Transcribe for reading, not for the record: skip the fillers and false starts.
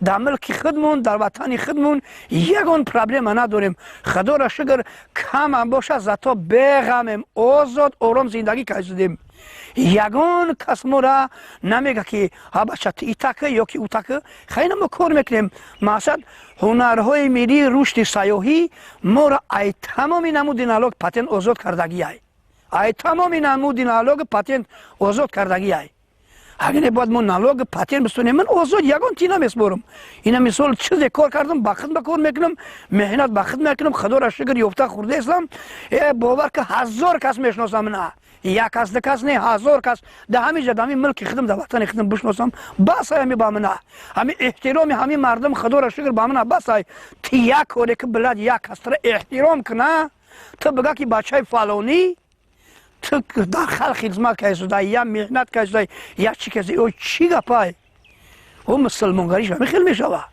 در ملک خودمون در وطن خودمون یگان پرابلم نداریم. خدا را شکر کم هم باشه زتا بغمیم آزاد آرام زندگی کردیم. یگان کس ما را نمیگه که ها بچه ایتاکه یا که اوتاکه. خیلی ما کار میکنیم. مثلا هنرهای ملی رشد سیاحی ما را ای تمامی نمودین علاق پاتنت آزاد کردگی ای. ای تمامی نمودین علاق پاتنت آزاد کردگی ای. اگر باید ما نالوگ پاتنت بستونیم من آزاد یگان تینا میسپارم. اینا مثال چیزی کار کردم بخت بکار میکنم مهنت بخت میکنم خدا را شکر یافته خورده استم. باور که 1000 کس میشناسم نه یک کس دو کس نه 1000 کس در همین جد همین ملک خودم در وطن خودم بشناسم بس همی با من همین احترام همین مردم خدا را شکر با من بس ای تیا کوره که بلاد یک کس را احترام کنه تو بگه که بچه فلانی تو در خلق خدمت کردی یا مهنت کردی یا چی کردی او چی گپای او مسلمانگریش همین خیلی میشوه